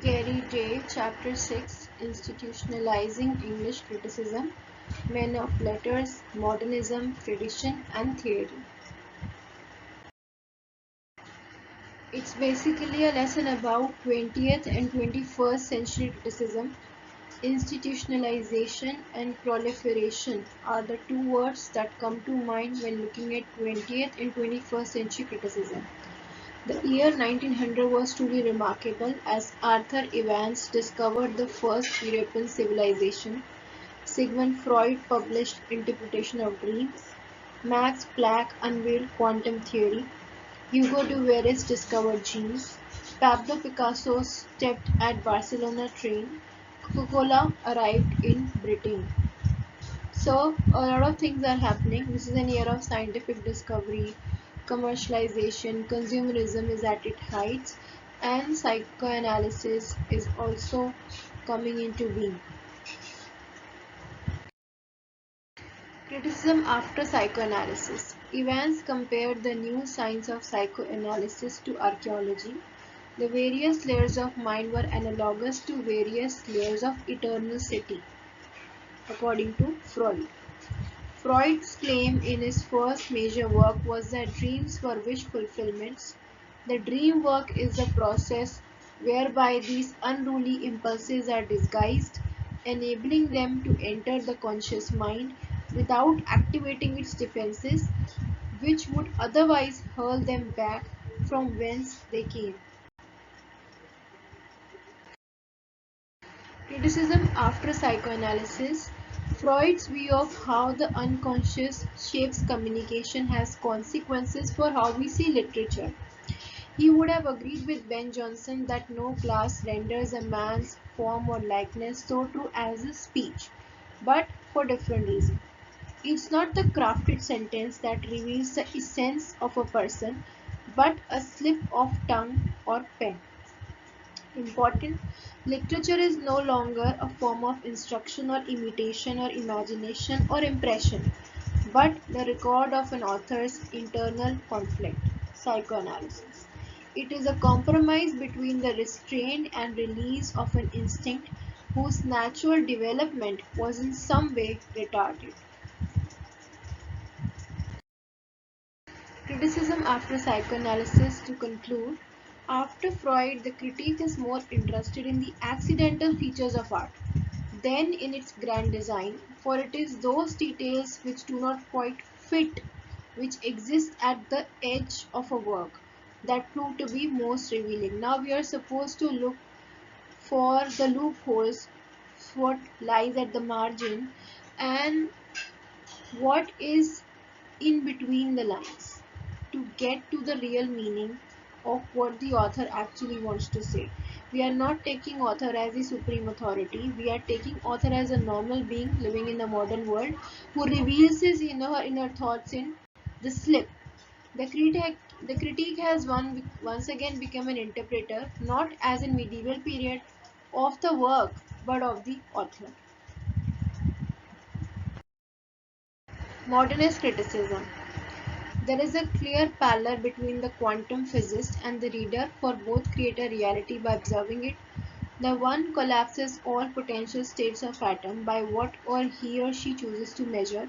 Gary Day, Chapter 6, Institutionalizing English Criticism, Men of Letters, Modernism, Tradition and Theory. It's basically a lesson about 20th and 21st century criticism. Institutionalization and proliferation are the two words that come to mind when looking at 20th and 21st century criticism. The year 1900 was truly remarkable as Arthur Evans discovered the first European civilization, Sigmund Freud published Interpretation of Dreams, Max Planck unveiled quantum theory, Hugo de Verres discovered genes, Pablo Picasso stepped at Barcelona train, Coca-Cola arrived in Britain. So a lot of things are happening. This is an year of scientific discovery, commercialization, consumerism is at its heights, and psychoanalysis is also coming into being. Criticism after psychoanalysis. Evans compared the new science of psychoanalysis to archaeology. The various layers of mind were analogous to various layers of eternal city, according to Freud. Freud's claim in his first major work was that dreams were wish fulfillments. The dream work is the process whereby these unruly impulses are disguised, enabling them to enter the conscious mind without activating its defenses, which would otherwise hurl them back from whence they came. Criticism after psychoanalysis. Freud's view of how the unconscious shapes communication has consequences for how we see literature. He would have agreed with Ben Jonson that no class renders a man's form or likeness so true as his speech, but for different reasons. It's not the crafted sentence that reveals the essence of a person, but a slip of tongue or pen. Important. Literature is no longer a form of instruction or imitation or imagination or impression, but the record of an author's internal conflict. Psychoanalysis. It is a compromise between the restraint and release of an instinct whose natural development was in some way retarded. Criticism after psychoanalysis. To conclude, after Freud, the critique is more interested in the accidental features of art than in its grand design, for it is those details which do not quite fit, which exist at the edge of a work, that prove to be most revealing. Now we are supposed to look for the loopholes, what lies at the margin, and what is in between the lines to get to the real meaning of what the author actually wants to say. We are not taking author as the supreme authority. We are taking author as a normal being living in the modern world who reveals his inner thoughts in the slip. The critique has once again become an interpreter, not as in medieval period of the work, but of the author. Modernist criticism. There is a clear parallel between the quantum physicist and the reader, for both create a reality by observing it. The one collapses all potential states of atom by what or he or she chooses to measure,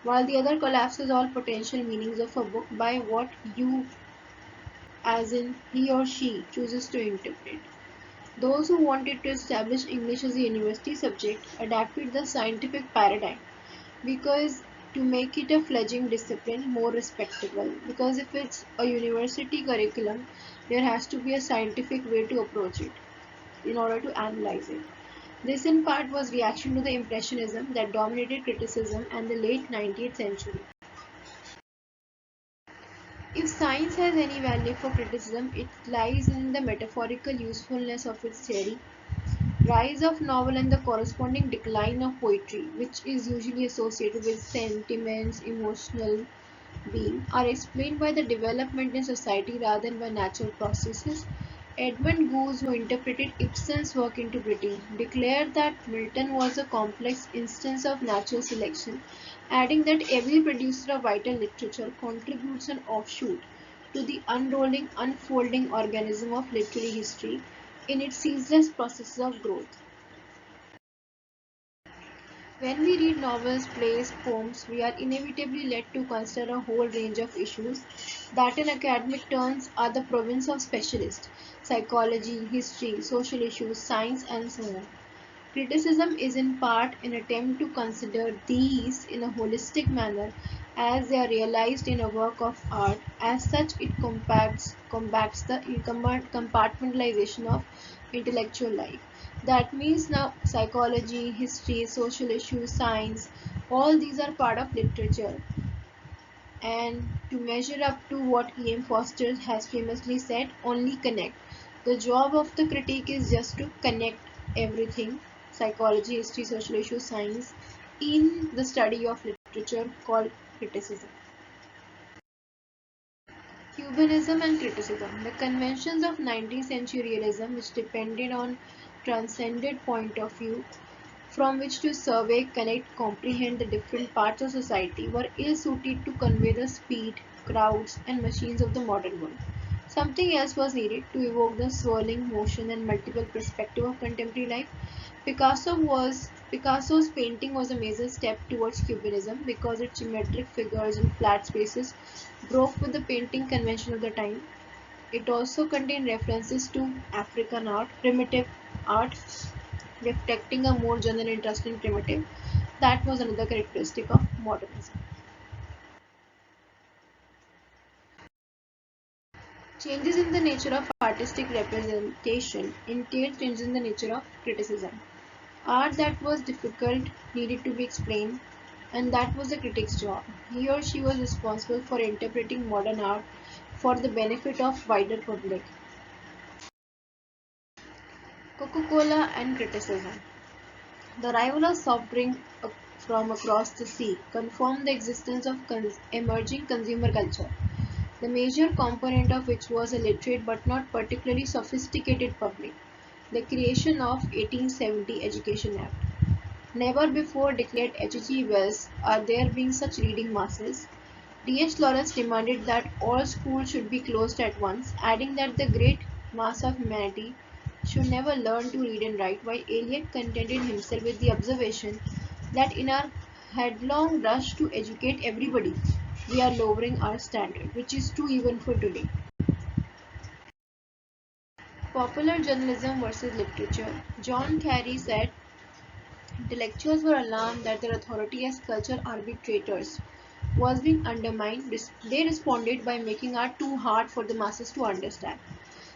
while the other collapses all potential meanings of a book by what you, as in he or she, chooses to interpret. Those who wanted to establish English as a university subject adapted the scientific paradigm because to make it a fledgling discipline more respectable, because if it's a university curriculum there has to be a scientific way to approach it in order to analyze it. This in part was reaction to the impressionism that dominated criticism and the late 19th century. If science has any value for criticism, it lies in the metaphorical usefulness of its theory. Rise of novel and the corresponding decline of poetry, which is usually associated with sentiments, emotional being, are explained by the development in society rather than by natural processes. Edmund Goose, who interpreted Ibsen's work into Britain, declared that Milton was a complex instance of natural selection, adding that every producer of vital literature contributes an offshoot to the unrolling, unfolding organism of literary history, in its ceaseless processes of growth. When we read novels, plays, poems, we are inevitably led to consider a whole range of issues that in academic terms are the province of specialists: psychology, history, social issues, science, and so on. Criticism is in part an attempt to consider these in a holistic manner as they are realized in a work of art. As such, it combats the compartmentalization of intellectual life. That means now psychology, history, social issues, science, all these are part of literature, and to measure up to what E.M. Foster has famously said, only connect. The job of the critique is just to connect everything: psychology, history, social issues, science in the study of literature called criticism. Cubanism and criticism. The conventions of 19th century realism, which depended on transcended point of view from which to survey, connect, comprehend the different parts of society, were ill suited to convey the speed, crowds, and machines of the modern world. Something else was needed to evoke the swirling motion and multiple perspective of contemporary life. Picasso's painting was a major step towards Cubanism because its symmetric figures and flat spaces broke with the painting convention of the time. It also contained references to African art, primitive art, reflecting a more general interest in primitive. That was another characteristic of modernism. Changes in the nature of artistic representation entailed changes in the nature of criticism. Art that was difficult needed to be explained, and that was the critic's job. He or she was responsible for interpreting modern art for the benefit of wider public. Coca-Cola and criticism. The arrival of soft drink from across the sea confirmed the existence of emerging consumer culture, the major component of which was a literate but not particularly sophisticated public. The creation of 1870 Education Act. Never before, declared H.G. Wells, are there being such reading masses. D.H. Lawrence demanded that all schools should be closed at once, adding that the great mass of humanity should never learn to read and write, while Eliot contented himself with the observation that in our headlong rush to educate everybody, we are lowering our standard, which is true even for today. Popular journalism versus literature. John Carey said intellectuals were alarmed that their authority as culture arbitrators was being undermined. They responded by making art too hard for the masses to understand.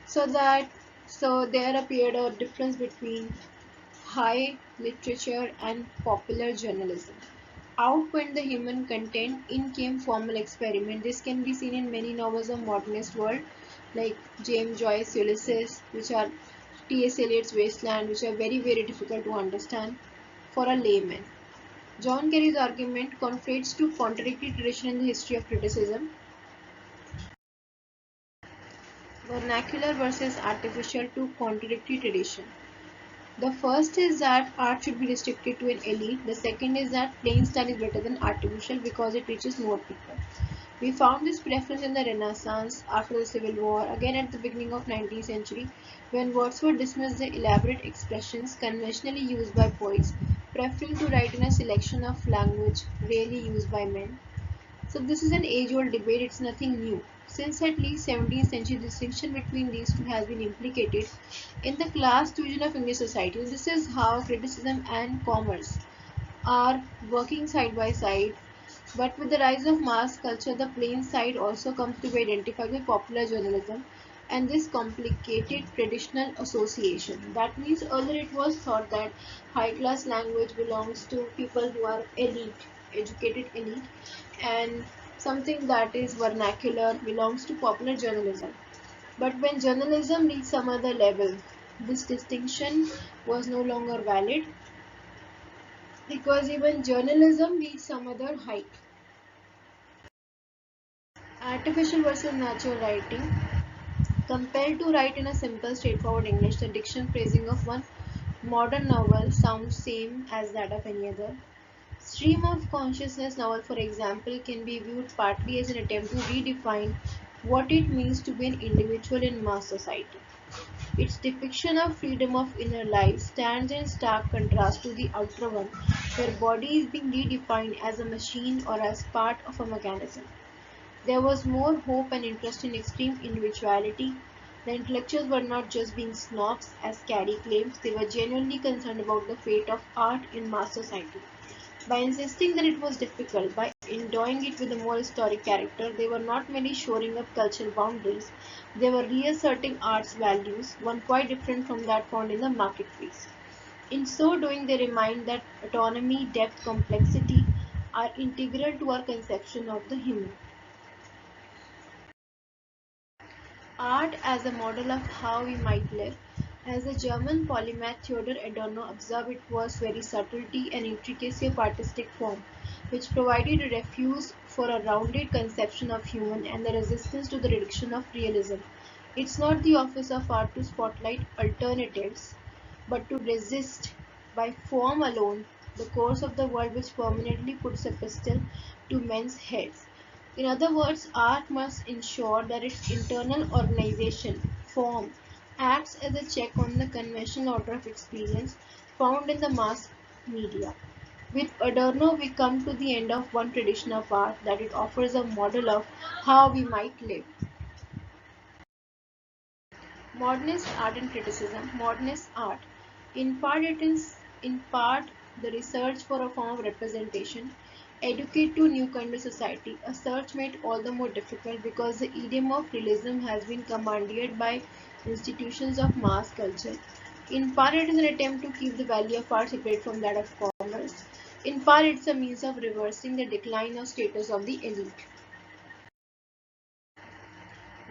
So that so there appeared a difference between high literature and popular journalism. Out went the human content, in came formal experiment. This can be seen in many novels of modernist world like James Joyce Ulysses, which are T.S. Eliot's Wasteland, which are very difficult to understand for a layman. John Kerry's argument conflates two contradictory traditions in the history of criticism: vernacular versus artificial, two contradictory traditions. The first is that art should be restricted to an elite. The second is that plain style is better than artificial because it reaches more people. We found this preference in the Renaissance, after the Civil War, again at the beginning of 19th century, when Wordsworth dismissed the elaborate expressions conventionally used by poets, preferring to write in a selection of language rarely used by men. So this is an age-old debate, it's nothing new. Since at least 17th century, distinction between these two has been implicated in the class division of English society. This is how criticism and commerce are working side by side. But with the rise of mass culture, the plain side also comes to be identified with popular journalism and this complicated traditional association. That means earlier it was thought that high class language belongs to people who are elite, educated elite, and something that is vernacular belongs to popular journalism. But when journalism reached some other level, this distinction was no longer valid because even journalism reached some other height. Artificial versus natural writing. Compelled to write in a simple, straightforward English, the diction phrasing of one modern novel sounds same as that of any other. Stream of consciousness novel, for example, can be viewed partly as an attempt to redefine what it means to be an individual in mass society. Its depiction of freedom of inner life stands in stark contrast to the outer one, where body is being redefined as a machine or as part of a mechanism. There was more hope and interest in extreme individuality. The intellectuals were not just being snobs, as Carey claims, they were genuinely concerned about the fate of art in mass society. By insisting that it was difficult, by endowing it with a more historic character, they were not merely shoring up cultural boundaries, they were reasserting art's values, one quite different from that found in the marketplace. In so doing, they remind that autonomy, depth, complexity are integral to our conception of the human. Art as a model of how we might live. As the German polymath Theodor Adorno observed, it was very subtlety and intricacy of artistic form, which provided a refuge for a rounded conception of human and the resistance to the reduction of realism. It's not the office of art to spotlight alternatives, but to resist, by form alone, the course of the world which permanently puts a pistol to men's heads. In other words, art must ensure that its internal organization, form, acts as a check on the conventional order of experience found in the mass media. With Adorno, we come to the end of one tradition of art that it offers a model of how we might live. Modernist art and criticism. Modernist art. In part, it is in part the research for a form of representation, educate to new kind of society. A search made all the more difficult because the idiom of realism has been commandeered by institutions of mass culture. In part, it is an attempt to keep the value of art separate from that of commerce. In part, it's a means of reversing the decline of status of the elite.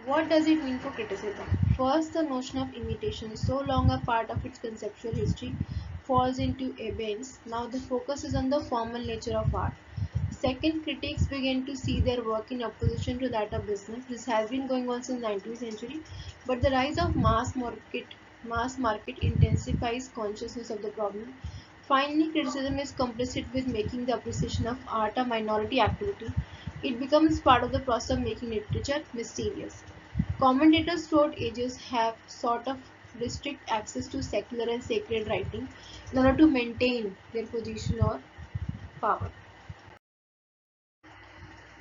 What does it mean for criticism? First, the notion of imitation, so long a part of its conceptual history, falls into abeyance. Now the focus is on the formal nature of art. Second, critics begin to see their work in opposition to that of business. This has been going on since 19th century, but the rise of mass market intensifies consciousness of the problem. Finally, criticism is complicit with making the appreciation of art a minority activity. It becomes part of the process of making literature mysterious. Commentators throughout ages have sort of restrict access to secular and sacred writing in order to maintain their position or power.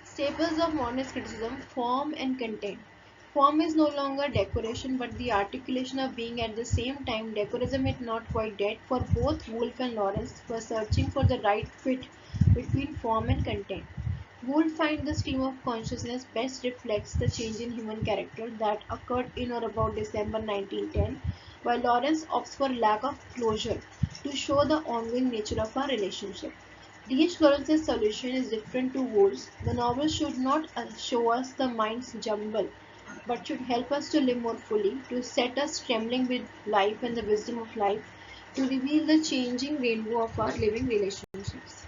Staples of modernist criticism: form and content. Form is no longer decoration but the articulation of being. At the same time, decorism is not quite dead, for both Woolf and Lawrence were searching for the right fit between form and content. Woolf finds the stream of consciousness best reflects the change in human character that occurred in or about December 1910, while Lawrence opts for lack of closure to show the ongoing nature of our relationship. D.H. Lawrence's solution is different to Woolf's. The novel should not show us the mind's jumble, but should help us to live more fully, to set us trembling with life and the wisdom of life, to reveal the changing rainbow of our living relationships.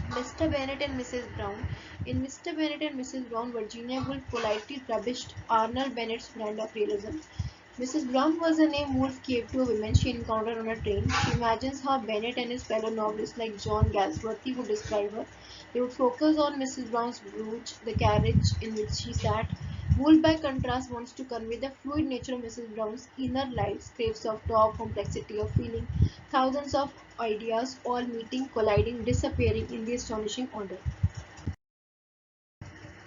Mr. Bennet and Mrs. Brown. In Mr. Bennet and Mrs. Brown, Virginia Woolf politely rubbished Arnold Bennett's brand of realism. Mrs. Brown was the name Woolf gave to a woman she encountered on a train. She imagines how Bennet and his fellow novelists like John Galsworthy would describe her. They would focus on Mrs. Brown's brooch, the carriage in which she sat. Woolf, by contrast, wants to convey the fluid nature of Mrs. Brown's inner life, scrapes of talk, complexity of feeling, thousands of ideas all meeting, colliding, disappearing in the astonishing order.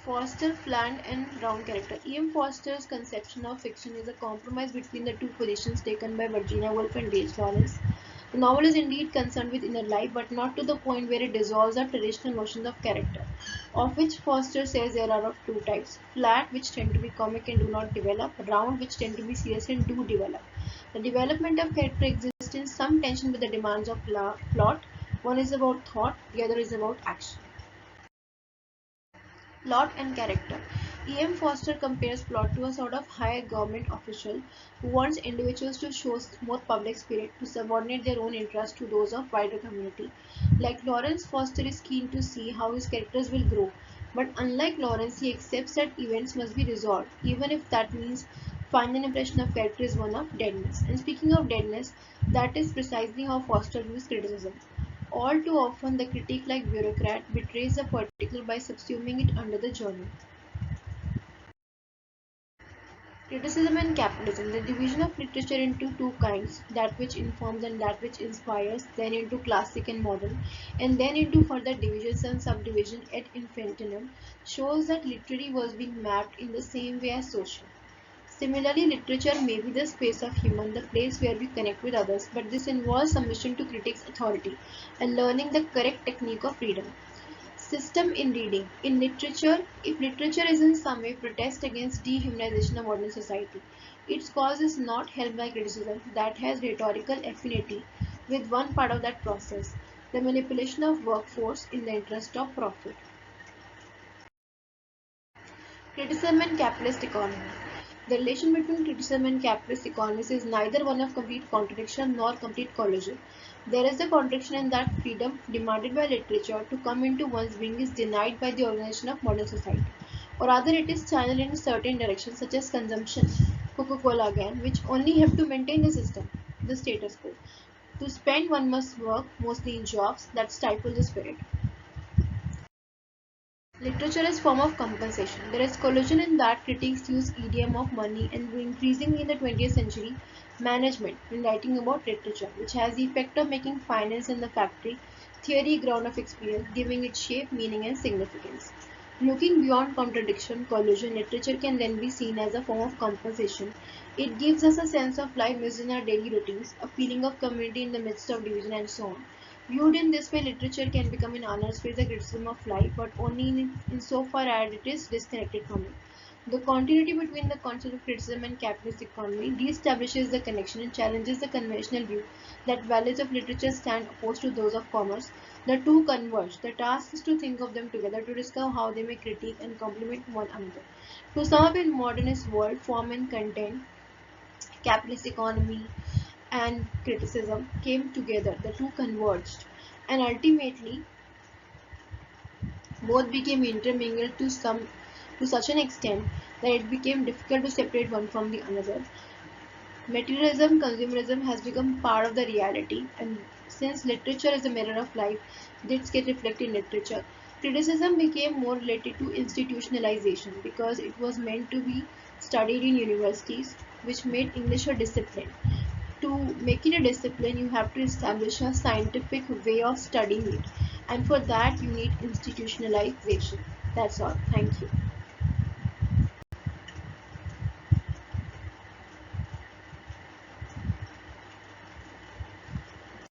Foster, flat and round character. E.M. Forster's conception of fiction is a compromise between the two positions taken by Virginia Woolf and D.H. Lawrence. The novel is indeed concerned with inner life, but not to the point where it dissolves our traditional notions of character, of which Foster says there are of two types: flat, which tend to be comic and do not develop; round, which tend to be serious and do develop. The development of character exists in some tension with the demands of plot. One is about thought, the other is about action. Plot and character. E.M. Forster compares plot to a sort of high government official who wants individuals to show more public spirit, to subordinate their own interests to those of wider community. Like Lawrence, Foster is keen to see how his characters will grow, but unlike Lawrence, he accepts that events must be resolved, even if that means final impression of character is one of deadness. And speaking of deadness, that is precisely how Foster views criticism. All too often, the critic, like bureaucrat, betrays the particular by subsuming it under the journal. Criticism and capitalism, the division of literature into two kinds, that which informs and that which inspires, then into classic and modern, and then into further divisions and subdivision ad infinitum, shows that literary was being mapped in the same way as social. Similarly, literature may be the space of human, the place where we connect with others, but this involves submission to critics' authority and learning the correct technique of freedom. System in reading. In literature, if literature is in some way protest against dehumanization of modern society, its cause is not helped by criticism that has rhetorical affinity with one part of that process, the manipulation of workforce in the interest of profit. Criticism and capitalist economy. The relation between criticism and capitalist economies is neither one of complete contradiction nor complete collision. There is a contradiction in that freedom demanded by literature to come into one's being is denied by the organization of modern society. Or rather, it is channeled in a certain direction, such as consumption, Coca-Cola again, which only have to maintain the system, the status quo. To spend, one must work, mostly in jobs that stifle the spirit. Literature is form of compensation. There is collusion in that critics use idiom of money and increasingly in the 20th century management when writing about literature, which has the effect of making finance in the factory theory ground of experience, giving it shape, meaning and significance. Looking beyond contradiction, collusion, literature can then be seen as a form of compensation. It gives us a sense of life missed in our daily routines, a feeling of community in the midst of division and so on. Viewed in this way, literature can become an honest space, a criticism of life, but only in so far as it is disconnected from it. The continuity between the concept of criticism and capitalist economy re-establishes the connection and challenges the conventional view that values of literature stand opposed to those of commerce. The two converge. The task is to think of them together to discover how they may critique and complement one another. To sum up, in modernist world, form and content, capitalist economy, and criticism came together, the two converged, and ultimately both became intermingled to such an extent that it became difficult to separate one from the other. Materialism, consumerism has become part of the reality, and since literature is a mirror of life, this gets reflected in literature. Criticism became more related to institutionalization because it was meant to be studied in universities, which made English a discipline. To make it a discipline, you have to establish a scientific way of studying it, and for that, you need institutionalization. That's all. Thank you.